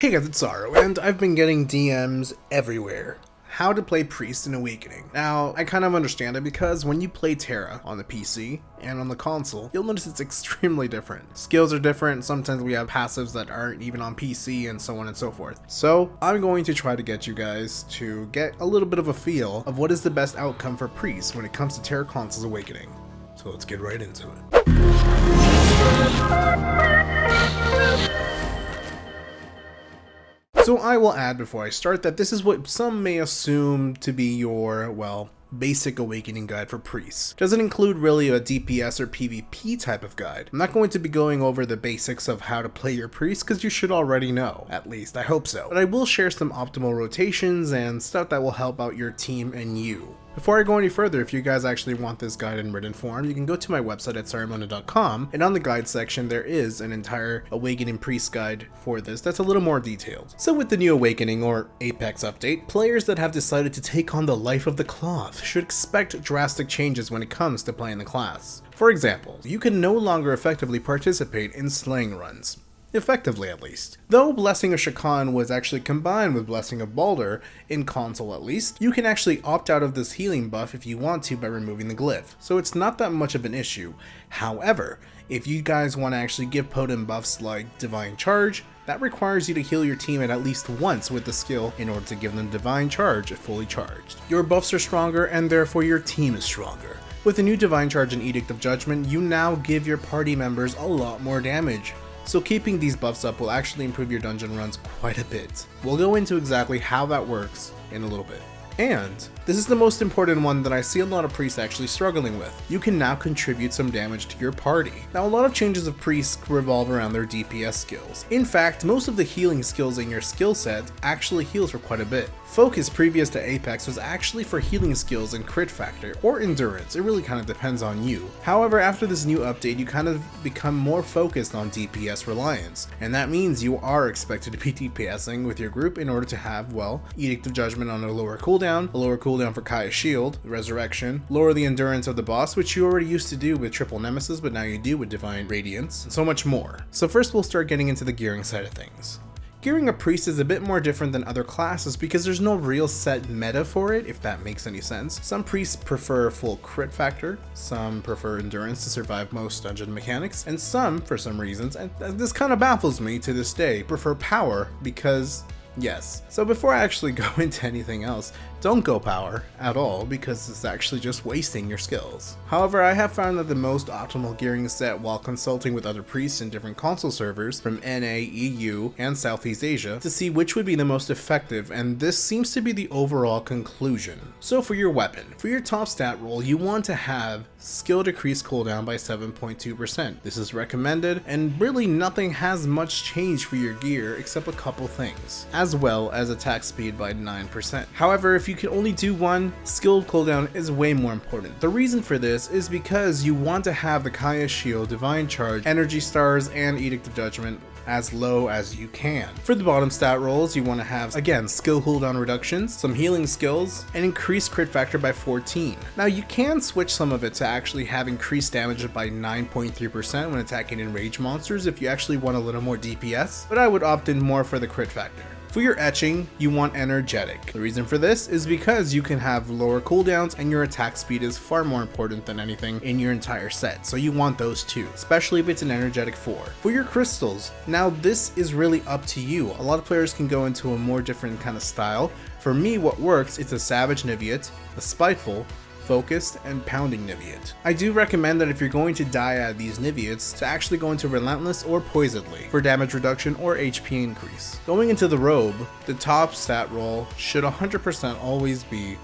Hey guys, it's Saru, and I've been getting DMs everywhere. How to play Priest in Awakening. Now, I kind of understand it because when you play TERA on the PC and on the console, you'll notice it's extremely different. Skills are different, sometimes we have passives that aren't even on PC and so on and so forth. So, I'm going to try to get you guys to get a little bit of a feel of what is the best outcome for Priest when it comes to TERA Console's Awakening. So let's get right into it. So I will add before I start that this is what some may assume to be your, well, basic awakening guide for priests. Doesn't include really a DPS or PvP type of guide. I'm not going to be going over the basics of how to play your priest because you should already know, at least I hope so. But I will share some optimal rotations and stuff that will help out your team and you. Before I go any further, if you guys actually want this guide in written form, you can go to my website at Sarumonin.com, and on the guide section there is an entire Awakening Priest guide for this that's a little more detailed. So with the new Awakening or Apex update, players that have decided to take on the life of the cloth should expect drastic changes when it comes to playing the class. For example, you can no longer effectively participate in slaying runs. Effectively at least. Though Blessing of Shakan was actually combined with Blessing of Baldur, in console at least, you can actually opt out of this healing buff if you want to by removing the glyph, so it's not that much of an issue. However, if you guys want to actually give potent buffs like Divine Charge, that requires you to heal your team at least once with the skill in order to give them Divine Charge fully charged. Your buffs are stronger and therefore your team is stronger. With the new Divine Charge and Edict of Judgment, you now give your party members a lot more damage. So keeping these buffs up will actually improve your dungeon runs quite a bit. We'll go into exactly how that works in a little bit. And this is the most important one that I see a lot of priests actually struggling with. You can now contribute some damage to your party. Now a lot of changes of priests revolve around their DPS skills. In fact, most of the healing skills in your skill set actually heals for quite a bit. Focus previous to Apex was actually for healing skills and crit factor, or endurance, it really kind of depends on you. However, after this new update, you kind of become more focused on DPS reliance, and that means you are expected to be DPSing with your group in order to have, well, Edict of Judgment on a lower cooldown for Kaya's Shield, Resurrection, lower the endurance of the boss, which you already used to do with Triple Nemesis, but now you do with Divine Radiance, and so much more. So first we'll start getting into the gearing side of things. Gearing a priest is a bit more different than other classes because there's no real set meta for it, if that makes any sense. Some priests prefer full crit factor, some prefer endurance to survive most dungeon mechanics, and some, for some reasons, and this kind of baffles me to this day, prefer power because yes. So before I actually go into anything else, don't go power at all because it's actually just wasting your skills. However, I have found that the most optimal gearing set while consulting with other priests in different console servers from NA, EU, and Southeast Asia to see which would be the most effective, and this seems to be the overall conclusion. So for your weapon, for your top stat roll, you want to have skill decrease cooldown by 7.2%. This is recommended, and really nothing has much changed for your gear except a couple things, as well as attack speed by 9%. However, if you can only do one, skill cooldown is way more important. The reason for this is because you want to have the Kaya's Shield, Divine Charge, Energy Stars, and Edict of Judgment as low as you can. For the bottom stat rolls, you want to have, again, skill cooldown reductions, some healing skills, and increased crit factor by 14. Now you can switch some of it to actually have increased damage by 9.3% when attacking enraged monsters if you actually want a little more DPS, but I would opt in more for the crit factor. For your etching, you want energetic. The reason for this is because you can have lower cooldowns and your attack speed is far more important than anything in your entire set, so you want those too, especially if it's an energetic 4. For your crystals, now this is really up to you. A lot of players can go into a more different kind of style. For me, what works is a Savage Niviate, a Spiteful, Focused, and Pounding Niviate. I do recommend that if you're going to die at these Niviates, to actually go into Relentless or Poisedly for damage reduction or HP increase. Going into the Robe, the top stat roll should 100% always be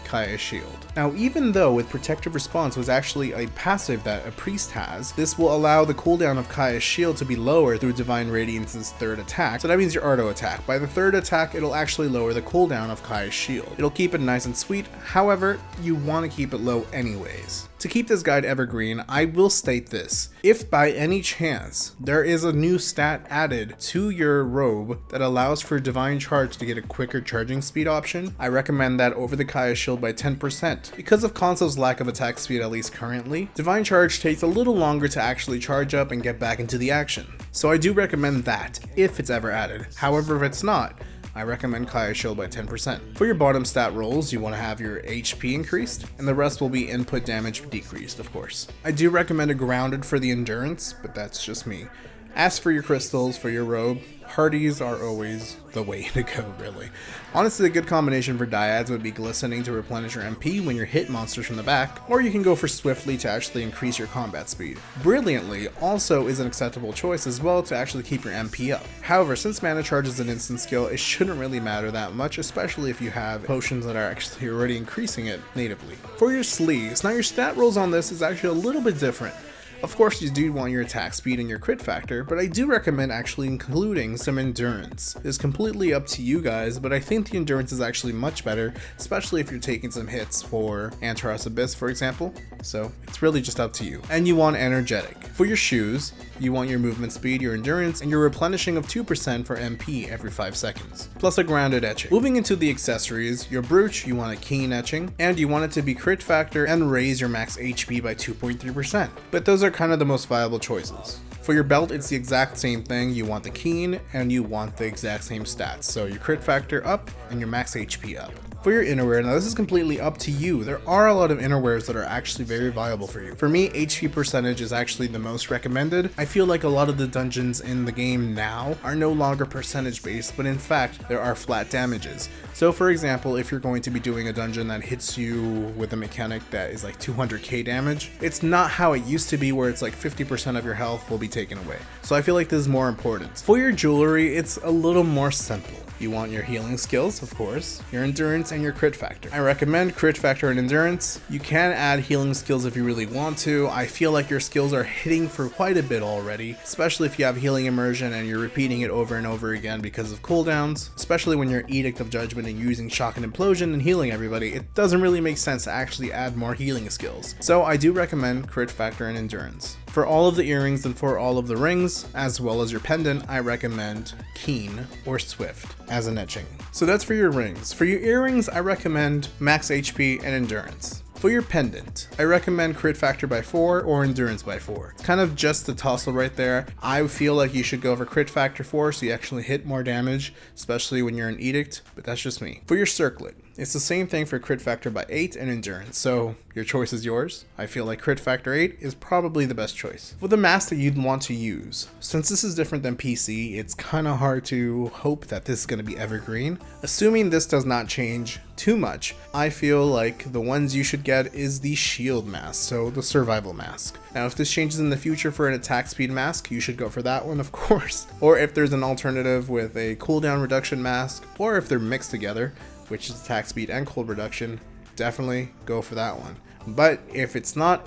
Kaya's Shield. Now even though with Protective Response was actually a passive that a priest has, this will allow the cooldown of Kaya's Shield to be lower through Divine Radiance's third attack, so that means your auto attack. By the third attack, it'll actually lower the cooldown of Kaya's Shield. It'll keep it nice and sweet, however, you want to keep it low anyways. To keep this guide evergreen, I will state this. If by any chance there is a new stat added to your robe that allows for Divine Charge to get a quicker charging speed option, I recommend that over the Kaya shield by 10%. Because of Console's lack of attack speed, at least currently, Divine Charge takes a little longer to actually charge up and get back into the action. So I do recommend that, if it's ever added. However, if it's not, I recommend Kaya shield by 10%. For your bottom stat rolls, you want to have your HP increased, and the rest will be input damage decreased, of course. I do recommend a grounded for the endurance, but that's just me. As for your crystals, for your robe, hardies are always the way to go, really. Honestly, a good combination for dyads would be glistening to replenish your MP when you hit monsters from the back, or you can go for swiftly to actually increase your combat speed. Brilliantly also is an acceptable choice as well to actually keep your MP up. However, since mana charge is an instant skill, it shouldn't really matter that much, especially if you have potions that are actually already increasing it natively. For your sleeves, now your stat rolls on this is actually a little bit different. Of course, you do want your attack speed and your crit factor, but I do recommend actually including some endurance. It's completely up to you guys, but I think the endurance is actually much better, especially if you're taking some hits for Antaros Abyss, for example. So it's really just up to you. And you want energetic. For your shoes, you want your movement speed, your endurance, and your replenishing of 2% for MP every 5 seconds, plus a grounded etching. Moving into the accessories, your brooch, you want a keen etching, and you want it to be crit factor and raise your max HP by 2.3%. But those are kind of the most viable choices. For your belt, it's the exact same thing. You want the keen and you want the exact same stats. So your crit factor up and your max HP up. For your innerwear, now this is completely up to you. There are a lot of innerwears that are actually very viable for you. For me, HP percentage is actually the most recommended. I feel like a lot of the dungeons in the game now are no longer percentage based, but in fact, there are flat damages. So for example, if you're going to be doing a dungeon that hits you with a mechanic that is like 200k damage, it's not how it used to be where it's like 50% of your health will be taken away. So I feel like this is more important. For your jewelry, it's a little more simple. You want your healing skills, of course, your endurance, and your crit factor. I recommend crit factor and endurance. You can add healing skills if you really want to. I feel like your skills are hitting for quite a bit already, especially if you have healing immersion and you're repeating it over and over again because of cooldowns, especially when you're Edict of Judgment and using shock and implosion and healing everybody. It doesn't really make sense to actually add more healing skills. So I do recommend crit factor and endurance. For all of the earrings and for all of the rings, as well as your pendant, I recommend Keen or Swift as an etching. So that's for your rings. For your earrings, I recommend max HP and endurance. For your pendant, I recommend crit factor by 4 or endurance by 4. It's kind of just the tussle right there. I feel like you should go for crit factor 4 so you actually hit more damage, especially when you're an Edict, but that's just me. For your circlet, it's the same thing for crit factor by 8 and endurance, so your choice is yours. I feel like crit factor 8 is probably the best choice. For the mask that you'd want to use, since this is different than PC, it's kind of hard to hope that this is going to be evergreen. Assuming this does not change too much, I feel like the ones you should get is the shield mask, so the survival mask. Now if this changes in the future for an attack speed mask, you should go for that one, of course. Or if there's an alternative with a cooldown reduction mask, or if they're mixed together, which is attack speed and cold reduction, definitely go for that one. But if it's not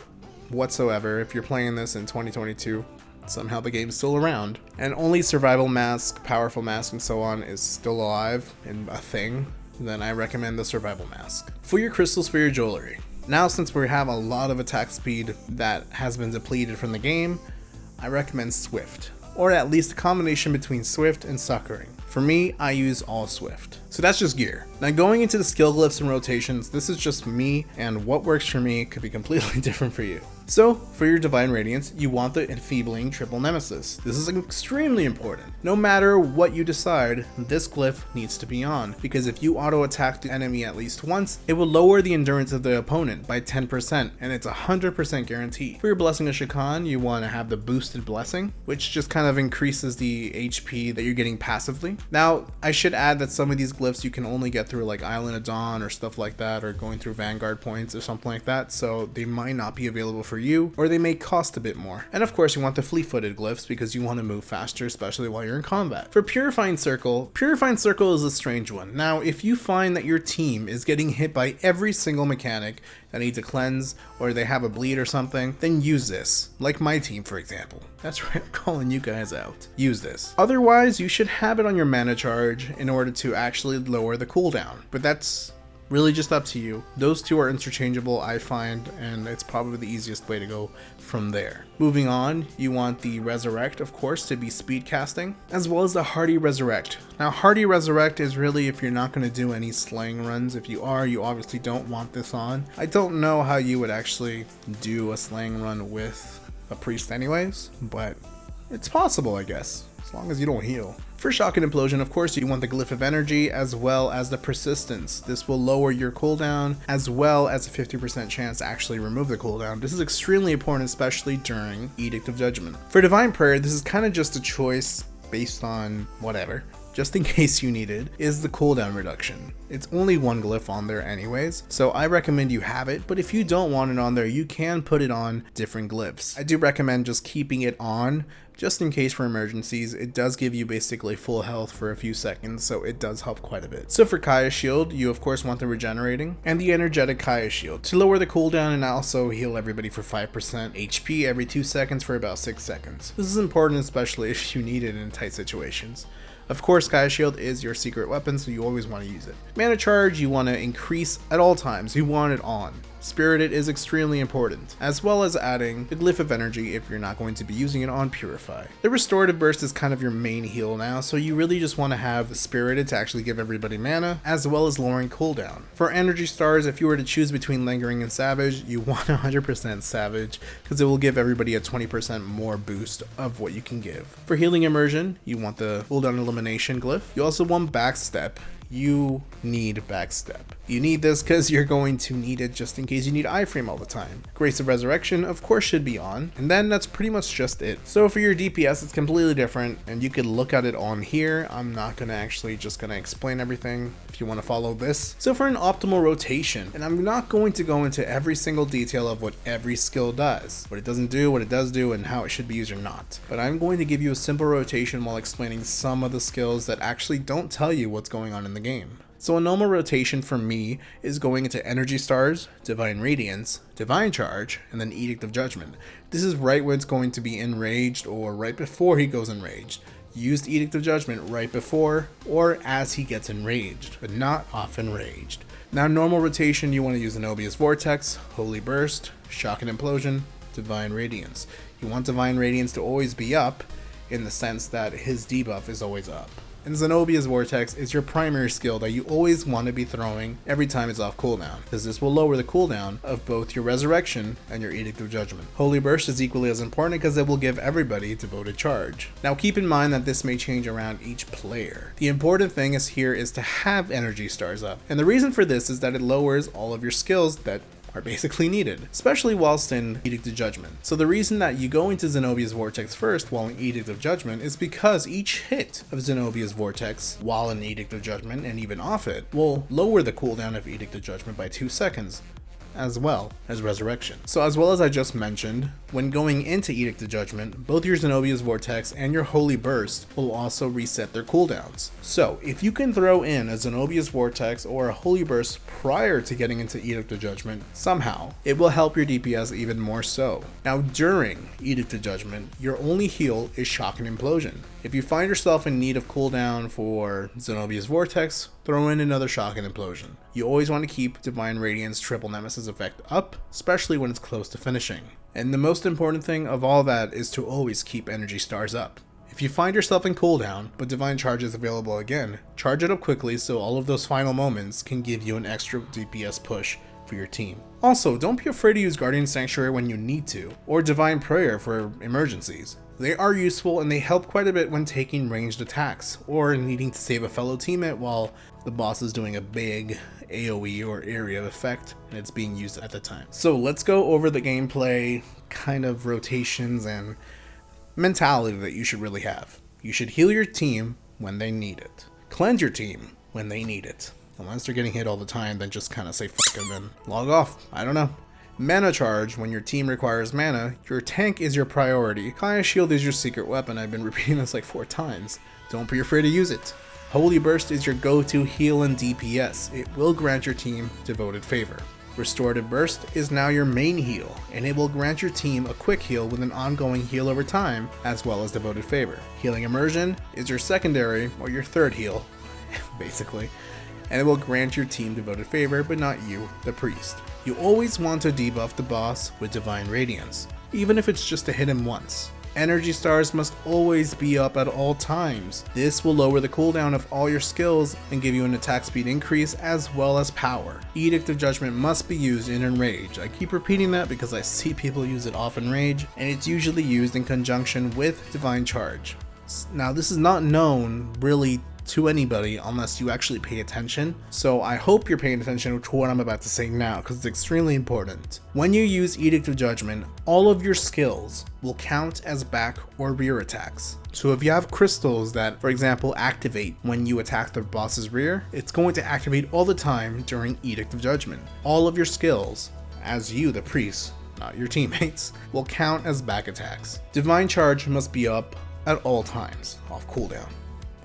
whatsoever, if you're playing this in 2022, somehow the game's still around, and only survival mask, powerful mask, and so on is still alive and a thing, then I recommend the survival mask. For your crystals for your jewelry. Now since we have a lot of attack speed that has been depleted from the game, I recommend Swift, or at least a combination between Swift and Succouring. For me, I use all Swift. So that's just gear. Now going into the skill glyphs and rotations, this is just me, and what works for me could be completely different for you. So, for your Divine Radiance, you want the Enfeebling Triple Nemesis. This is extremely important. No matter what you decide, this glyph needs to be on, because if you auto-attack the enemy at least once, it will lower the endurance of the opponent by 10%, and it's 100% guaranteed. For your Blessing of Shakan, you want to have the Boosted Blessing, which just kind of increases the HP that you're getting passively. Now, I should add that some of these glyphs you can only get through like Island of Dawn or stuff like that, or going through Vanguard points or something like that, so they might not be available for you, or they may cost a bit more. And of course you want the fleet-footed glyphs because you want to move faster, especially while you're in combat. For Purifying Circle is a strange one. Now if you find that your team is getting hit by every single mechanic that needs a cleanse, or they have a bleed or something, then use this. Like my team, for example. That's right, I'm calling you guys out. Use this. Otherwise, you should have it on your mana charge in order to actually lower the cooldown. But that's Really just up to you. Those two are interchangeable, I find, and it's probably the easiest way to go from there. Moving on, you want the Resurrect, of course, to be speed casting, as well as the Hardy Resurrect. Now, Hardy Resurrect is really if you're not going to do any slaying runs. If you are, you obviously don't want this on. I don't know how you would actually do a slaying run with a priest anyways, but it's possible, I guess, as long as you don't heal. For Shock and Implosion, of course, you want the Glyph of Energy as well as the Persistence. This will lower your cooldown as well as a 50% chance to actually remove the cooldown. This is extremely important, especially during Edict of Judgment. For Divine Prayer, this is kind of just a choice based on whatever, just in case you need it, is the cooldown reduction. It's only one glyph on there anyways, so I recommend you have it, but if you don't want it on there, you can put it on different glyphs. I do recommend just keeping it on, just in case for emergencies. It does give you basically full health for a few seconds, so it does help quite a bit. So for Kaya Shield, you of course want the Regenerating and the Energetic Kaya Shield to lower the cooldown and also heal everybody for 5% HP every 2 seconds for about 6 seconds. This is important especially if you need it in tight situations. Of course, Kaya Shield is your secret weapon, so you always want to use it. Mana Charge, you want to increase at all times. You want it on. Spirited is extremely important, as well as adding the Glyph of Energy if you're not going to be using it on Purify. The Restorative Burst is kind of your main heal now, so you really just want to have the Spirited to actually give everybody mana, as well as lowering cooldown. For Energy Stars, if you were to choose between Lingering and Savage, you want 100% Savage, because it will give everybody a 20% more boost of what you can give. For Healing Immersion, you want the cooldown elimination glyph. You also want Backstep. You need Backstep. You need this because you're going to need it just in case you need iframe all the time. Grace of Resurrection, of course, should be on, and then that's pretty much just it. So for your DPS, it's completely different, and you could look at it on here. I'm not gonna actually just gonna explain everything if you want to follow this. So for an optimal rotation, and I'm not going to go into every single detail of what every skill does, what it doesn't do, what it does do, and how it should be used or not, but I'm going to give you a simple rotation while explaining some of the skills that actually don't tell you what's going on in the game. So a normal rotation for me is going into Energy Stars, Divine Radiance, Divine Charge, and then Edict of Judgment. This is right when it's going to be enraged or right before he goes enraged. Use the Edict of Judgment right before or as he gets enraged, but not off enraged. Now normal rotation, you want to use Zenobia's Vortex, Holy Burst, Shock and Implosion, Divine Radiance. You want Divine Radiance to always be up in the sense that his debuff is always up. And Zenobia's Vortex is your primary skill that you always want to be throwing every time it's off cooldown, because this will lower the cooldown of both your Resurrection and your Edict of Judgment. Holy Burst is equally as important because it will give everybody Devoted Charge. Now keep in mind that this may change around each player. The important thing is here is to have Energy Stars up, and the reason for this is that it lowers all of your skills that are basically needed, especially whilst in Edict of Judgment. So the reason that you go into Zenobia's Vortex first while in Edict of Judgment is because each hit of Zenobia's Vortex while in Edict of Judgment and even off it will lower the cooldown of Edict of Judgment by 2 seconds, as well as Resurrection. So as well as I just mentioned, when going into Edict of Judgment, both your Zenobia's Vortex and your Holy Burst will also reset their cooldowns. So if you can throw in a Zenobia's Vortex or a Holy Burst prior to getting into Edict of Judgment, somehow, it will help your DPS even more so. Now during Edict of Judgment, your only heal is Shock and Implosion. If you find yourself in need of cooldown for Zenobia's Vortex, throw in another Shock and Implosion. You always want to keep Divine Radiance Triple Nemesis effect up, especially when it's close to finishing. And the most important thing of all that is to always keep Energy Stars up. If you find yourself in cooldown, but Divine Charge is available again, charge it up quickly so all of those final moments can give you an extra DPS push for your team. Also, don't be afraid to use Guardian Sanctuary when you need to, or Divine Prayer for emergencies. They are useful and they help quite a bit when taking ranged attacks, or needing to save a fellow teammate while the boss is doing a big AoE or area effect and it's being used at the time. So let's go over the gameplay kind of rotations and mentality that you should really have. You should heal your team when they need it. Cleanse your team when they need it. Unless they're getting hit all the time, then just kind of say fuck them and log off. I don't know. Mana Charge, when your team requires mana, your tank is your priority. Kaya Shield is your secret weapon. I've been repeating this like 4 times. Don't be afraid to use it. Holy Burst is your go-to heal and DPS. It will grant your team Devoted Favor. Restorative Burst is now your main heal, and it will grant your team a quick heal with an ongoing heal over time, as well as Devoted Favor. Healing Immersion is your secondary, or your third heal, basically. and it will grant your team devoted favor, but not you, the priest. You always want to debuff the boss with Divine Radiance, even if it's just to hit him once. Energy stars must always be up at all times. This will lower the cooldown of all your skills and give you an attack speed increase as well as power. Edict of Judgment must be used in Enrage. I keep repeating that because I see people use it off Enrage, and it's usually used in conjunction with Divine Charge. Now this is not known really to anybody unless you actually pay attention, so I hope you're paying attention to what I'm about to say now because it's extremely important. When you use Edict of Judgment, all of your skills will count as back or rear attacks. So if you have crystals that, for example, activate when you attack the boss's rear, it's going to activate all the time during Edict of Judgment. All of your skills, as you, the priest, not your teammates, will count as back attacks. Divine Charge must be up at all times, off cooldown.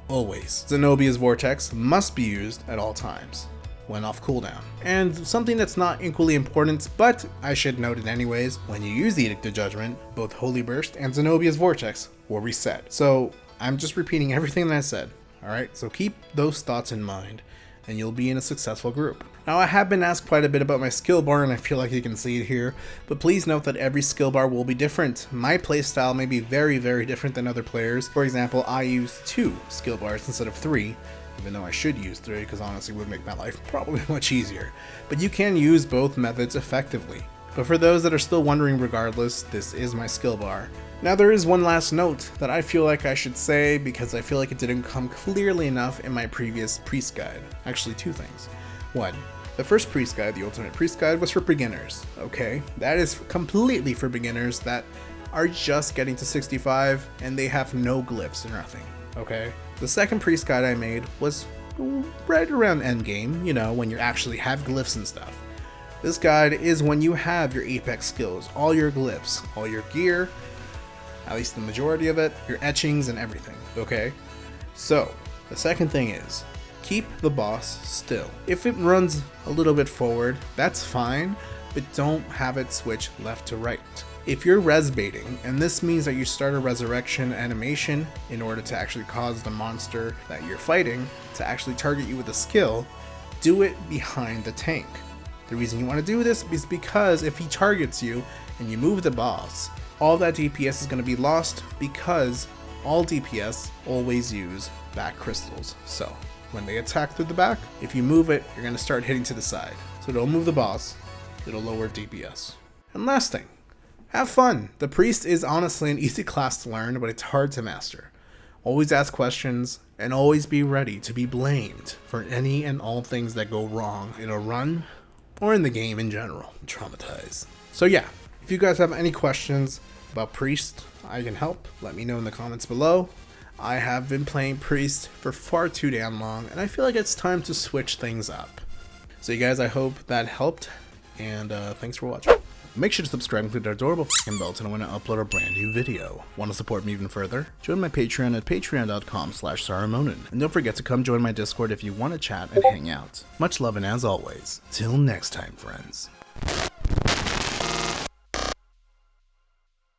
Always. Zenobia's Vortex must be used at all times, when off cooldown. And something that's not equally important, but I should note it anyways, when you use the Edict of Judgment, both Holy Burst and Zenobia's Vortex will reset. So I'm just repeating everything that I said, alright? So keep those thoughts in mind, and you'll be in a successful group. Now I have been asked quite a bit about my skill bar, and I feel like you can see it here, but please note that every skill bar will be different. My playstyle may be very different than other players. For example, I use 2 skill bars instead of 3, even though I should use 3 because honestly it would make my life probably much easier. But you can use both methods effectively. But for those that are still wondering regardless, this is my skill bar. Now there is one last note that I feel like I should say because I feel like it didn't come clearly enough in my previous priest guide. Actually 2 things. 1. The first priest guide, the Ultimate Priest Guide, was for beginners, okay? That is completely for beginners that are just getting to 65 and they have no glyphs or nothing, okay? The second priest guide I made was right around endgame, you know, when you actually have glyphs and stuff. This guide is when you have your apex skills, all your glyphs, all your gear, at least the majority of it, your etchings and everything, okay? So, the second thing is, keep the boss still. If it runs a little bit forward, that's fine, but don't have it switch left to right. If you're res baiting, and this means that you start a resurrection animation in order to actually cause the monster that you're fighting to actually target you with a skill, do it behind the tank. The reason you want to do this is because if he targets you and you move the boss, all that DPS is going to be lost because all DPS always use back crystals. So when they attack through the back, if you move it, you're going to start hitting to the side. So don't move the boss, it'll lower DPS. And last thing, have fun. The priest is honestly an easy class to learn, but it's hard to master. Always ask questions, and always be ready to be blamed for any and all things that go wrong in a run, or in the game in general. Traumatized. So yeah, if you guys have any questions about priest, I can help. Let me know in the comments below. I have been playing priest for far too damn long, and I feel like it's time to switch things up. So you guys, I hope that helped, and thanks for watching. Make sure to subscribe and click that adorable f***ing bell to know when I upload a brand new video. Want to support me even further? Join my Patreon at patreon.com/Sarumonin. And don't forget to come join my Discord if you want to chat and hang out. Much love, and as always, till next time, friends.